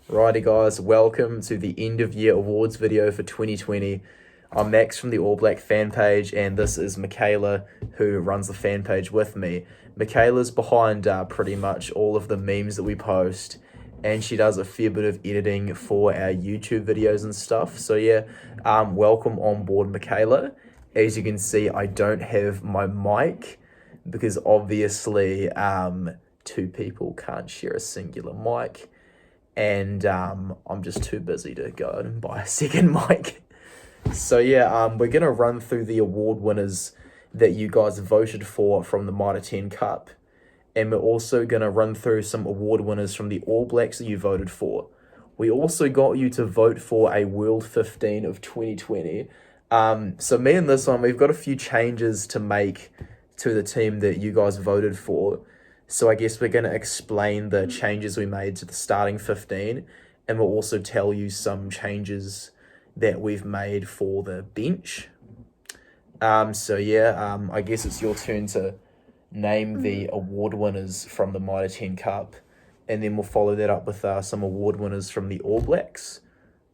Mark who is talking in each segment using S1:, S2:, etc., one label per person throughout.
S1: Righty guys, welcome to the end of year awards video for 2020. I'm Max from the All Black fan page, and this is Michaela who runs the fan page with me. Michaela's behind pretty much all of the memes that we post, and she does a fair bit of editing for our YouTube videos and stuff. So yeah, welcome on board, Michaela. As you can see, I don't have my mic because obviously two people can't share a singular mic. And I'm just too busy to go and buy a second mic. So yeah, we're going to run through the award winners that you guys voted for from the Mitre 10 Cup. And we're also going to run through some award winners from the All Blacks that you voted for. We also got you to vote for a World 15 of 2020. So me and this one, we've got a few changes to make to the team that you guys voted for. So I guess we're going to explain the changes we made to the starting 15, and we'll also tell you some changes that we've made for the bench. So yeah, I guess it's your turn to name the award winners from the Mitre 10 Cup, and then we'll follow that up with some award winners from the All Blacks.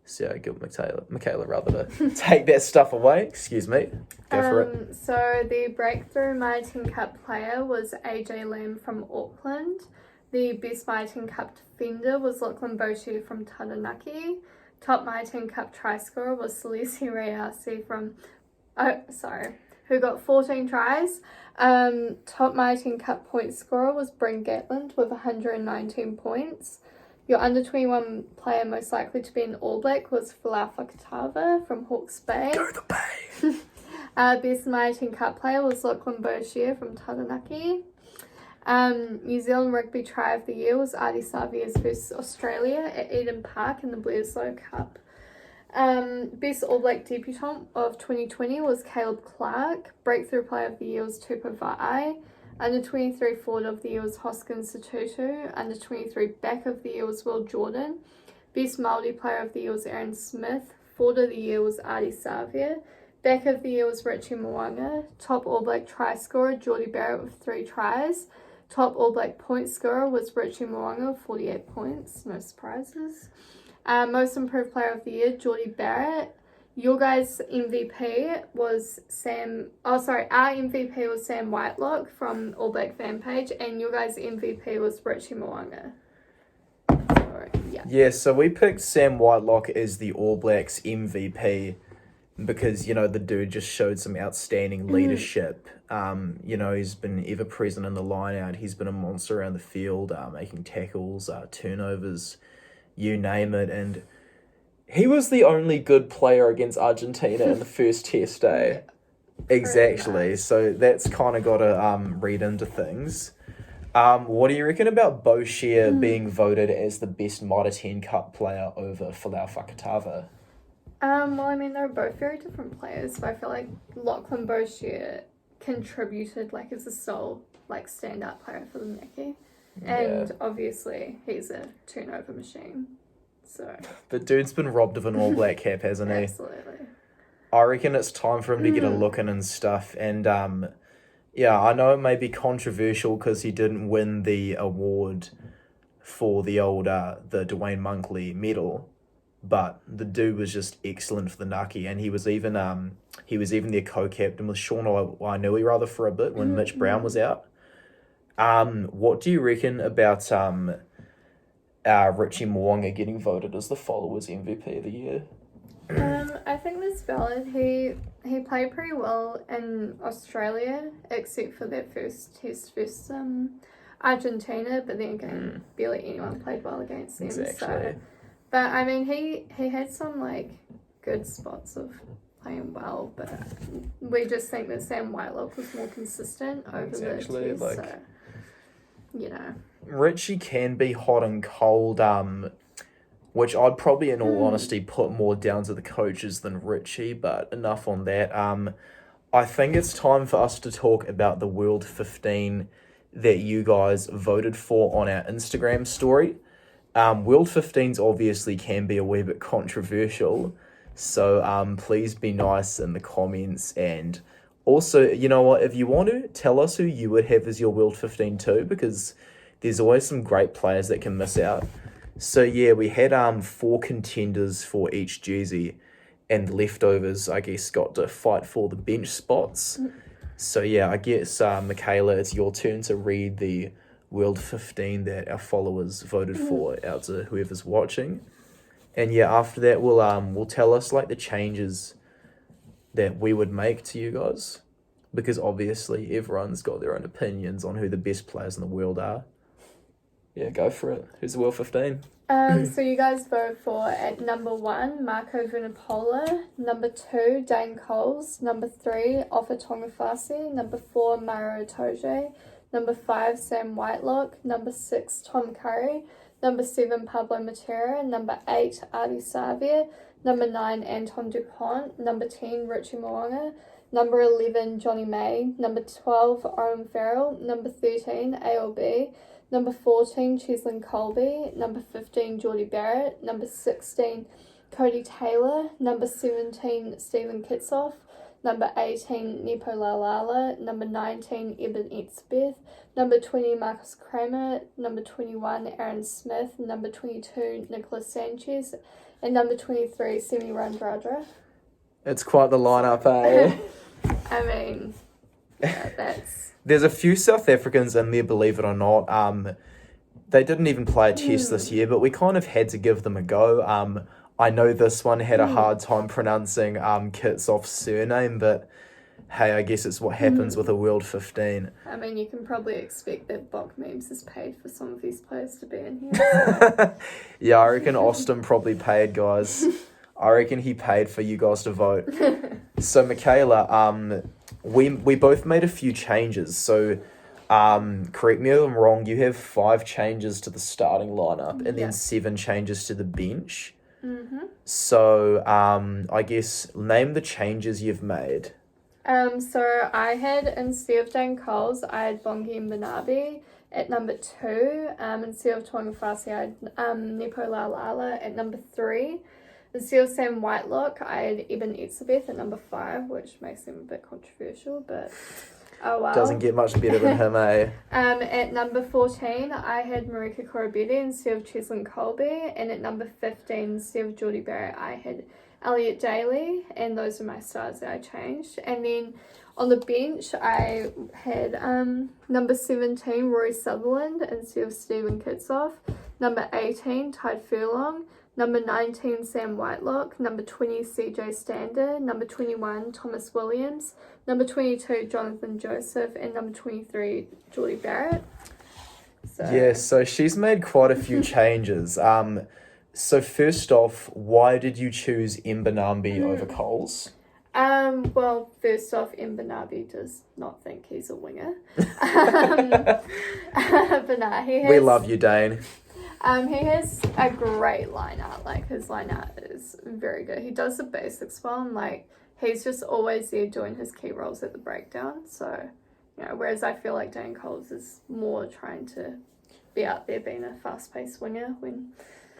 S1: So I give Michaela rather to take that stuff away. Excuse me. Go for it.
S2: So the breakthrough Mitre 10 Cup player was AJ Lamb from Auckland. The best Mitre 10 Cup defender was Lachlan Boshier from Taranaki. Top Mitre 10 Cup try scorer was Salesi Rayasi who got 14 tries. Top Mitre 10 Cup point scorer was Bryn Gatland with 119 points. Your under-21 player most likely to be an All Black was Folau Fakatava from Hawke's Bay.
S1: Go the Bay!
S2: Best Mitre 10 Cup player was Lachlan Boshier from Taranaki. New Zealand Rugby Try of the Year was Ardie Savea versus Australia at Eden Park in the Bledisloe Cup. Best All Black debutant of 2020 was Clarke. Breakthrough Player of the Year was Tupou Vaa'i. Under 23 Forward of the Year was Hoskins Sotutu. Under 23 Back of the Year was Will Jordan. Best Maori Player of the Year was Aaron Smith. Forward of the Year was Ardie Savea. Back of the Year was Richie Mo'unga. Top All Black try scorer Jordie Barrett with 3 tries. Top All Black point scorer was Richie Mo'unga with 48 points. No surprises. Most Improved Player of the Year Jordie Barrett. Your guys' MVP was our MVP was Sam Whitelock from All Black fan page, and your guys' MVP was Richie Mo'unga.
S1: Yeah, so we picked Sam Whitelock as the All Blacks MVP because, the dude just showed some outstanding leadership. He's been ever present in the line out. He's been a monster around the field, making tackles, turnovers, you name it, and he was the only good player against Argentina in the first test day. Exactly. So that's kind of got to read into things. What do you reckon about Boshier being voted as the best Mitre 10 Cup player over Folau Fakatava?
S2: They're both very different players, but I feel like Lachlan Boshier contributed as a sole standout player for the Niki. And obviously he's a turnover machine. So
S1: the dude's been robbed of an All Black cap, hasn't he?
S2: Absolutely.
S1: I reckon it's time for him to get a look in and stuff. And I know it may be controversial because he didn't win the award for the old the Dwayne Monkley medal, but the dude was just excellent for the Naki, and he was even their co-captain with Sean Wainui for a bit when Mitch Brown was out. What do you reckon about Richie Mo'unga getting voted as the Followers MVP of the year?
S2: I think that's valid. He played pretty well in Australia, except for that first test versus Argentina, but then again, barely anyone played well against them.
S1: Exactly.
S2: So, but he had some good spots of playing well, but we just think that Sam Whitelock was more consistent over the test.
S1: Richie can be hot and cold, which I'd probably, in all honesty, put more down to the coaches than Richie, but enough on that. I think it's time for us to talk about the World 15 that you guys voted for on our Instagram story. World 15s obviously can be a wee bit controversial, so please be nice in the comments, and also, you know what, if you want to, tell us who you would have as your World 15 too, because there's always some great players that can miss out. So yeah, we had 4 contenders for each jersey, and the leftovers, I guess, got to fight for the bench spots. So yeah, I guess Michaela, it's your turn to read the World 15 that our followers voted for out to whoever's watching. And yeah, after that we'll tell us like the changes that we would make to you guys, because obviously everyone's got their own opinions on who the best players in the world are. Yeah, go for it. Who's the World 15?
S2: So you guys vote for at number 1, Marco Vunipola, number 2, Dane Coles, number 3, Ofa Tongafasi, number 4, Maro Itoje, number 5, Sam Whitelock, number 6, Tom Curry, number 7, Pablo Matera, number 8, Ardie Savea, number 9, Anton Dupont, number 10, Richie Mo'unga, number 11, Johnny May, number 12, Owen Farrell, number 13, ALB, number 14, Cheslin Colby, number 15, Geordie Barrett, number 16, Cody Taylor, number 17, Stephen Kitsoff, number 18, Nepo Lalala, number 19, Eben Etzebeth, number 20, Marcus Kramer, number 21, Aaron Smith, number 22, Nicholas Sanchez, and number 23, Semi Randradra.
S1: It's quite the lineup, eh?
S2: I mean, yeah, that's...
S1: There's a few South Africans in there, believe it or not. They didn't even play a test this year, but we kind of had to give them a go. I know this one had a hard time pronouncing Kitsoff's surname, but hey, I guess it's what happens with a World 15.
S2: I mean, you can probably expect that Bok Memes has paid for some of these players to be in here. So.
S1: Yeah, I reckon Austin probably paid, guys. I reckon he paid for you guys to vote. So, Michaela, we both made a few changes. So, correct me if I'm wrong, you have 5 changes to the starting lineup and then 7 changes to the bench. So, I guess, name the changes you've made.
S2: So I had, instead of Dane Coles, I had Bongi Mbanabi at number 2. Instead of Tuangafasi, I had Nepo Lalala at number 3. Instead of Sam Whitelock, I had Eben Etzebeth at number 5, which makes him a bit controversial, but oh well.
S1: Doesn't get much better than him, eh?
S2: At number 14, I had Marika Korobedi instead of Cheslin Colby, and at number 15, instead of Geordie Barrett, I had Elliot Daly, and those are my stars that I changed. And then on the bench, I had number 17, Rory Sutherland instead of Stephen Kitsoff, number 18, Tide Furlong, number 19, Sam Whitelock, number 20, CJ Stander, number 21, Thomas Williams, number 22, Jonathan Joseph, and number 23, Geordie Barrett.
S1: So she's made quite a few changes. So first off, why did you choose Mbanabi over Coles?
S2: Well, first off, Mbanabi does not think he's a winger. But nah, he has...
S1: We love you, Dane.
S2: He has a great line out. Like, his line out is very good. He does the basics well, and like, he's just always there doing his key roles at the breakdown. So, you know, whereas I feel like Dane Coles is more trying to be out there being a fast-paced winger when...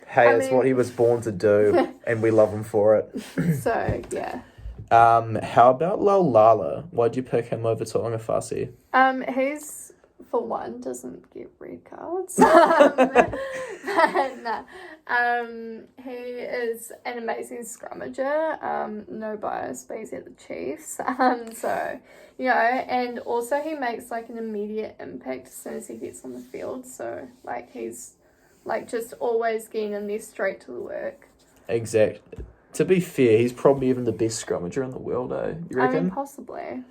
S1: Hey, it's what he was born to do, and we love him for it.
S2: So, yeah.
S1: How about Laulala? Why'd you pick him over Tuangafasi?
S2: He's, for one, doesn't get red cards. But nah. He is an amazing scrummager. No bias, but he's at the Chiefs. So, you know, and also he makes like an immediate impact as soon as he gets on the field. So, like, he's like just always getting in there straight to the work.
S1: Exactly. To be fair, he's probably even the best scrummager in the world, eh? You reckon?
S2: I mean, possibly.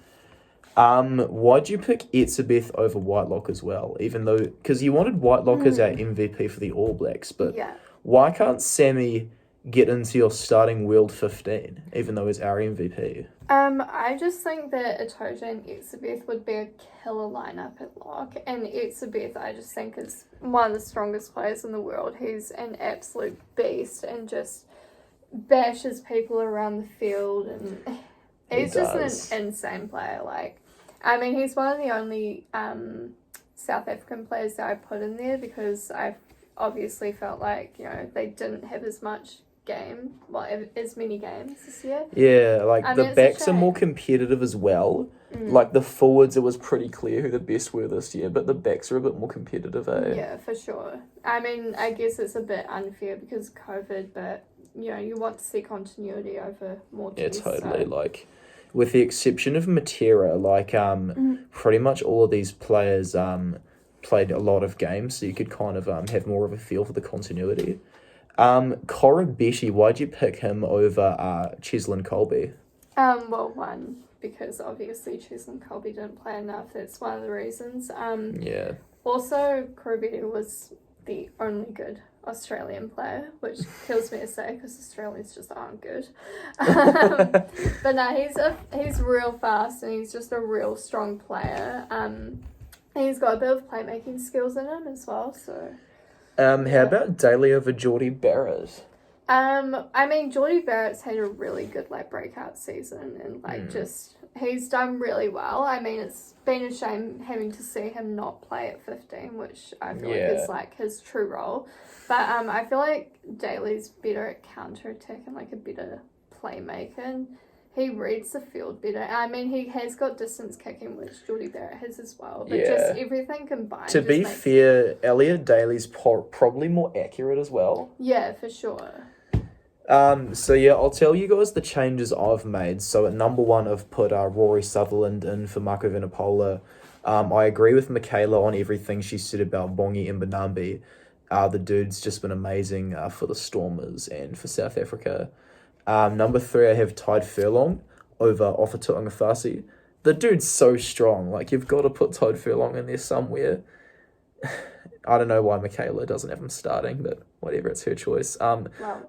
S1: Why'd you pick Etzebeth over Whitelock as well? Even though, because you wanted Whitelock as our MVP for the All Blacks, but why can't Sammy get into your starting World 15, even though he's our MVP?
S2: I just think that Itoje and Etzebeth would be a killer lineup at lock, and Etzebeth I just think is one of the strongest players in the world. He's an absolute beast and just bashes people around the field, and he's just an insane player. Like, I mean, he's one of the only South African players that I put in there because I obviously felt like, you know, they didn't have as much as many games this year.
S1: Yeah, like
S2: I
S1: the
S2: mean, it's a
S1: backs are more
S2: shame.
S1: competitive as well. Like the forwards, it was pretty clear who the best were this year, but the backs are a bit more competitive, eh?
S2: Yeah, for sure. I mean, I guess it's a bit unfair because of COVID, but you want to see continuity over more
S1: Yeah,
S2: tests.
S1: totally.
S2: So.
S1: Like, with the exception of Mitre, like pretty much all of these players played a lot of games, so you could kind of have more of a feel for the continuity. Beshi, why'd you pick him over Cheslin Colby?
S2: Well, one, because obviously Cheslin Colby didn't play enough. That's one of the reasons.
S1: Yeah.
S2: Also, Beshi was the only good Australian player, which kills me to say because Australians just aren't good. But no, he's real fast and he's just a real strong player. He's got a bit of playmaking skills in him as well. So.
S1: How about Daly over Geordie Barrett?
S2: I mean, Geordie Barrett's had a really good breakout season and he's done really well. I mean, it's been a shame having to see him not play at 15, which I feel like is his true role. But I feel like Daly's better at counter-attack and a better playmaker, and he reads the field better. I mean, he has got distance kicking, which Geordie Barrett has as well, but just everything combined.
S1: To be fair, Elliot Daly's probably more accurate as well.
S2: Yeah, for sure.
S1: So yeah, I'll tell you guys the changes I've made. So at number 1, I've put Rory Sutherland in for Marco Vanapola. I agree with Michaela on everything she said about Bongi and Banambi. The dude's just been amazing for the Stormers and for South Africa. Number 3, I have Tide Furlong over Ofatu Angafasi. The dude's so strong. You've got to put Tide Furlong in there somewhere. I don't know why Michaela doesn't have him starting, but whatever, it's her choice.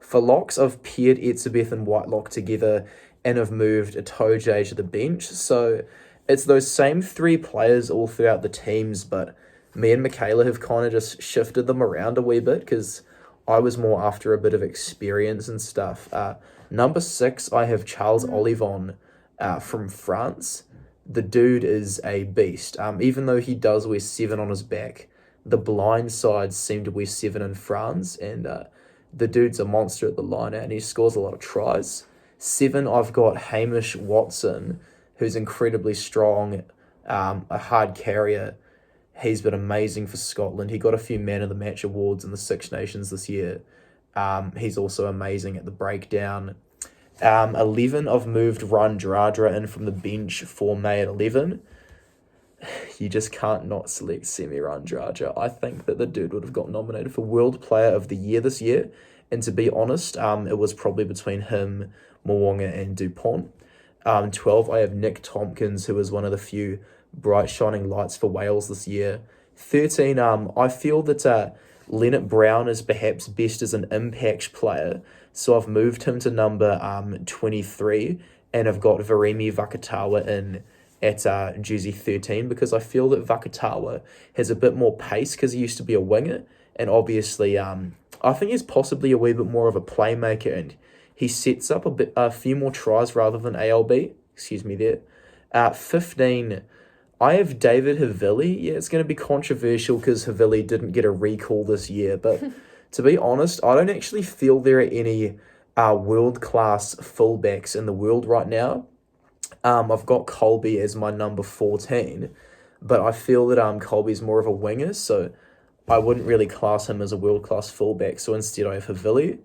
S1: For locks, I've paired Etzebeth and Whitelock together and have moved Itoje to the bench. So it's those same 3 players all throughout the teams, but me and Michaela have kind of just shifted them around a wee bit because I was more after a bit of experience and stuff. Number 6, I have Charles Olivon from France. The dude is a beast. Even though he does wear 7 on his back, the blind sides seem to wear 7 in France, and the dude's a monster at the line and he scores a lot of tries. 7, I've got Hamish Watson, who's incredibly strong, a hard carrier. He's been amazing for Scotland. He got a few Man of the Match awards in the Six Nations this year. He's also amazing at the breakdown. 11, I've moved Randradra in from the bench for May at 11. You just can't not select Semi Randradra. I think that the dude would have got nominated for World Player of the Year this year. And to be honest, it was probably between him, Mo'unga and DuPont. 12, I have Nick Tompkins, who was one of the few bright shining lights for Wales this year. 13, I feel that Leonard Brown is perhaps best as an impact player, so I've moved him to number 23, and I've got Veremi Fakatava in at jersey 13 because I feel that Fakatava has a bit more pace because he used to be a winger, and obviously I think he's possibly a wee bit more of a playmaker, and he sets up a few more tries rather than ALB. Excuse me there. 15, I have David Havili. Yeah, it's going to be controversial because Havili didn't get a recall this year, but to be honest, I don't actually feel there are any world-class fullbacks in the world right now. I've got Colby as my number 14, but I feel that Colby's more of a winger, so I wouldn't really class him as a world-class fullback, so instead I have Havili.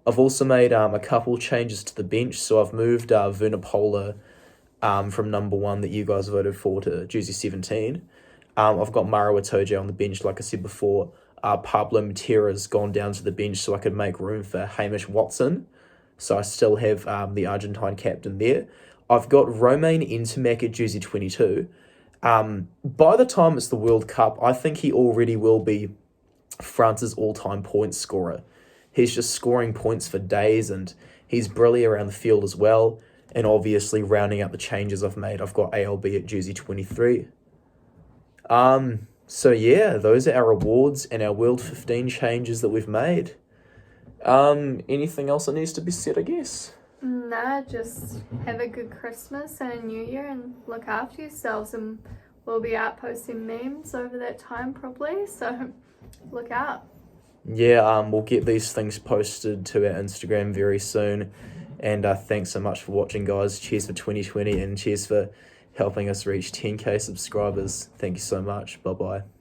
S1: I've also made a couple changes to the bench, so I've moved Vunipola from number 1 that you guys voted for to jersey 17. I've got Marawa Toje on the bench, like I said before. Pablo Matera's gone down to the bench so I could make room for Hamish Watson. So I still have the Argentine captain there. I've got Romain Intermac at jersey 22. By the time it's the World Cup, I think he already will be France's all-time point scorer. He's just scoring points for days, and he's brilliant around the field as well. And obviously, rounding out the changes I've made, I've got ALB at jersey 23. So yeah, those are our awards and our World 15 changes that we've made. Anything else that needs to be said, I guess?
S2: Nah, just have a good Christmas and a New Year and look after yourselves, and we'll be out posting memes over that time probably, so look out.
S1: Yeah, we'll get these things posted to our Instagram very soon. And thanks so much for watching, guys. Cheers for 2020 and cheers for helping us reach 10K subscribers. Thank you so much. Bye bye.